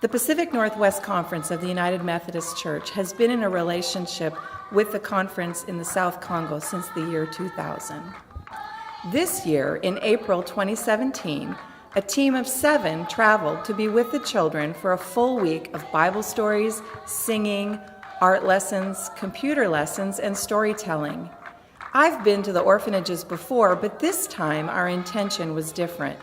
The Pacific Northwest Conference of the United Methodist Church has been in a relationship with the conference in the South Congo since the year 2000. This year, in April 2017, a team of 7 traveled to be with the children for a full week of Bible stories, singing, art lessons, computer lessons, and storytelling. I've been to the orphanages before, but this time our intention was different.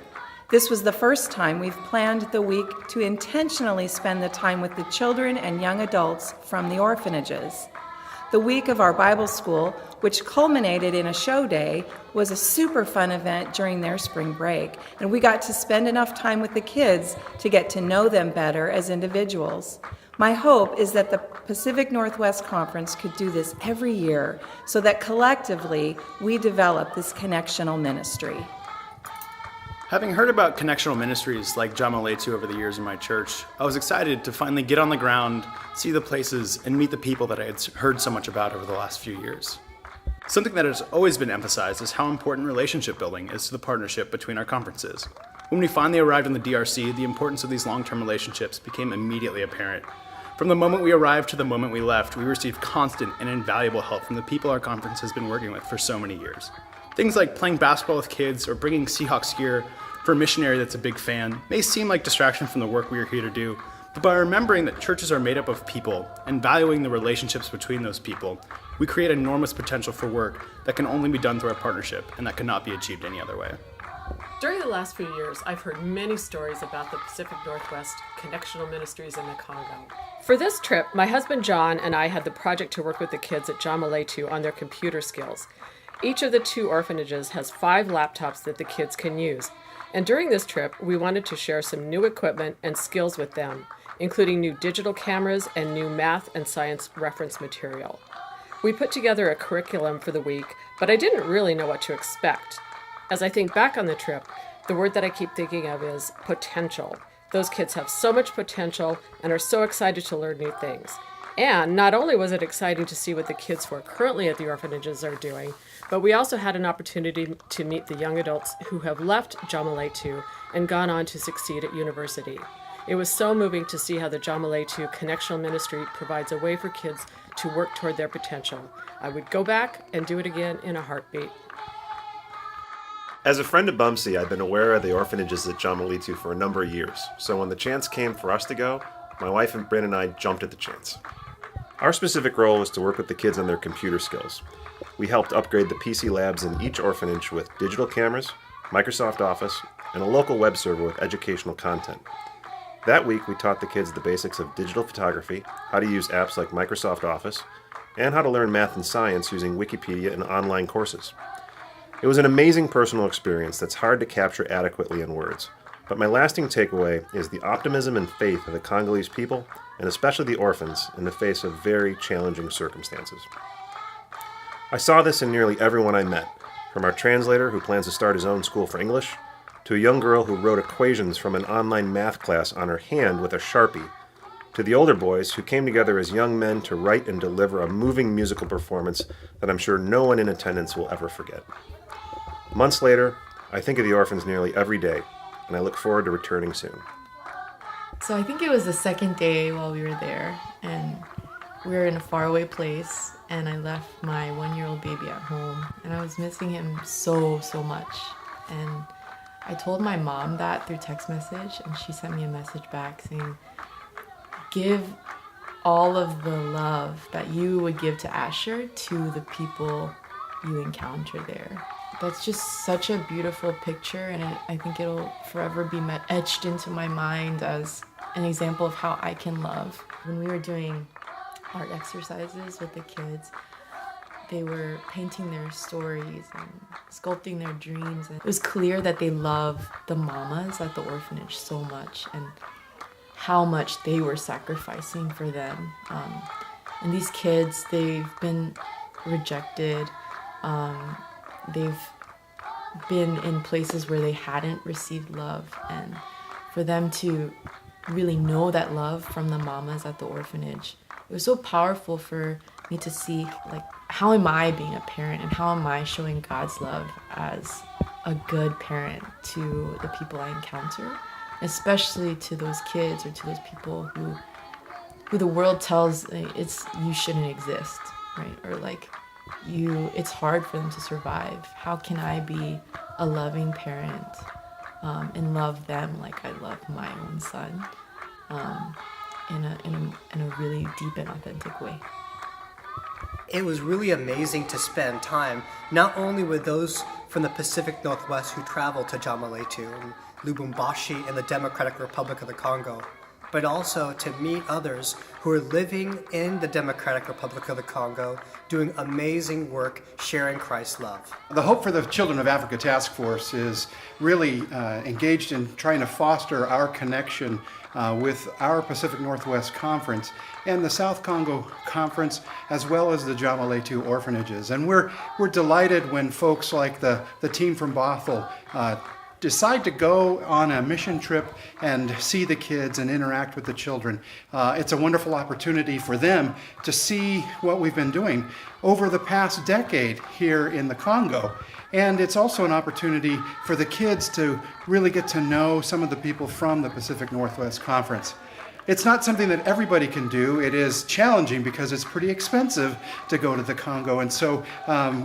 This was the first time we've planned the week to intentionally spend the time with the children and young adults from the orphanages. The week of our Bible school, which culminated in a show day, was a super fun event during their spring break, and we got to spend enough time with the kids to get to know them better as individuals. My hope is that the Pacific Northwest Conference could do this every year so that collectively we develop this connectional ministry. Having heard about connectional ministries like Jamaa Letu over the years in my church, I was excited to finally get on the ground, see the places, and meet the people that I had heard so much about over the last few years. Something that has always been emphasized is how important relationship building is to the partnership between our conferences. When we finally arrived in the DRC, the importance of these long-term relationships became immediately apparent. From the moment we arrived to the moment we left, we received constant and invaluable help from the people our conference has been working with for so many years. Things like playing basketball with kids or bringing Seahawks gear for a missionary that's a big fan may seem like distraction from the work we are here to do, but by remembering that churches are made up of people and valuing the relationships between those people, we create enormous potential for work that can only be done through our partnership and that cannot be achieved any other way. During the last few years, I've heard many stories about the Pacific Northwest connectional ministries in the Congo. For this trip, my husband John and I had the project to work with the kids at Jamaa Letu on their computer skills. Each of the 2 orphanages has 5 laptops that the kids can use. And during this trip, we wanted to share some new equipment and skills with them, including new digital cameras and new math and science reference material. We put together a curriculum for the week, but I didn't really know what to expect. As I think back on the trip, the word that I keep thinking of is potential. Those kids have so much potential and are so excited to learn new things. And not only was it exciting to see what the kids who are currently at the orphanages are doing, but we also had an opportunity to meet the young adults who have left Jamaa Letu and gone on to succeed at university. It was so moving to see how the Jamaa Letu Connectional Ministry provides a way for kids to work toward their potential. I would go back and do it again in a heartbeat. As a friend of Bumsy, I've been aware of the orphanages at Jamaa Letu for a number of years, so when the chance came for us to go, my wife and Bryn and I jumped at the chance. Our specific role was to work with the kids on their computer skills. We helped upgrade the PC labs in each orphanage with digital cameras, Microsoft Office, and a local web server with educational content. That week, we taught the kids the basics of digital photography, how to use apps like Microsoft Office, and how to learn math and science using Wikipedia and online courses. It was an amazing personal experience that's hard to capture adequately in words, but my lasting takeaway is the optimism and faith of the Congolese people, and especially the orphans, in the face of very challenging circumstances. I saw this in nearly everyone I met, from our translator who plans to start his own school for English, to a young girl who wrote equations from an online math class on her hand with a Sharpie, to the older boys who came together as young men to write and deliver a moving musical performance that I'm sure no one in attendance will ever forget. Months later, I think of the orphans nearly every day, and I look forward to returning soon. So I think it was the second day while we were there, and we were in a faraway place, and I left my 1-year-old baby at home, and I was missing him so much. And I told my mom that through text message, and she sent me a message back saying, give all of the love that you would give to Asher to the people you encounter there. That's just such a beautiful picture, and I think it'll forever be etched into my mind as an example of how I can love. When we were doing art exercises with the kids, they were painting their stories and sculpting their dreams. And it was clear that they love the mamas at the orphanage so much and how much they were sacrificing for them. And these kids, they've been rejected. They've been in places where they hadn't received love, and for them to really know that love from the mamas at the orphanage, it was so powerful for me to see, like, how am I being a parent and how am I showing God's love as a good parent to the people I encounter. especially to those kids or to those people who the world tells you shouldn't exist, right? Or like it's hard for them to survive. How can I be a loving parent and love them like I love my own son in a really deep and authentic way? It was really amazing to spend time not only with those from the Pacific Northwest who traveled to Jamaa Letu and Lubumbashi in the Democratic Republic of the Congo, but also to meet others who are living in the Democratic Republic of the Congo, doing amazing work, sharing Christ's love. The Hope for the Children of Africa Task Force is really engaged in trying to foster our connection with our Pacific Northwest Conference and the South Congo Conference, as well as the Jamaa Letu orphanages. And we're delighted when folks like the team from Bothell decide to go on a mission trip and see the kids and interact with the children. It's a wonderful opportunity for them to see what we've been doing over the past decade here in the Congo. And it's also an opportunity for the kids to really get to know some of the people from the Pacific Northwest Conference. It's not something that everybody can do. It is challenging because it's pretty expensive to go to the Congo. And so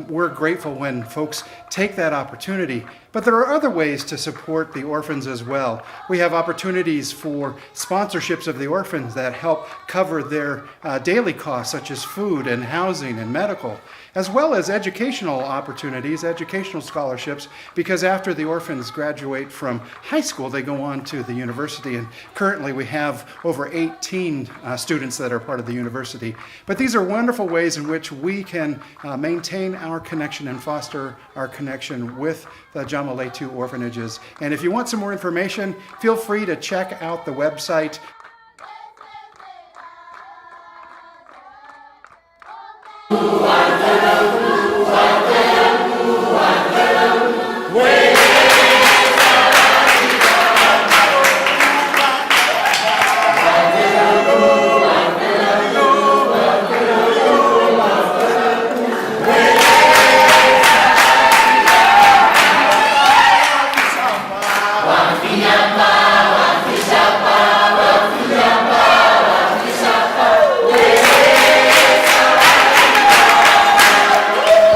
we're grateful when folks take that opportunity. But there are other ways to support the orphans as well. We have opportunities for sponsorships of the orphans that help cover their daily costs, such as food and housing and medical, as well as educational opportunities, educational scholarships, because after the orphans graduate from high school, they go on to the university. And currently we have over 18 students that are part of the university. But these are wonderful ways in which we can maintain our connection and foster our connection with the Jamaa Letu orphanages. And if you want some more information, feel free to check out the website.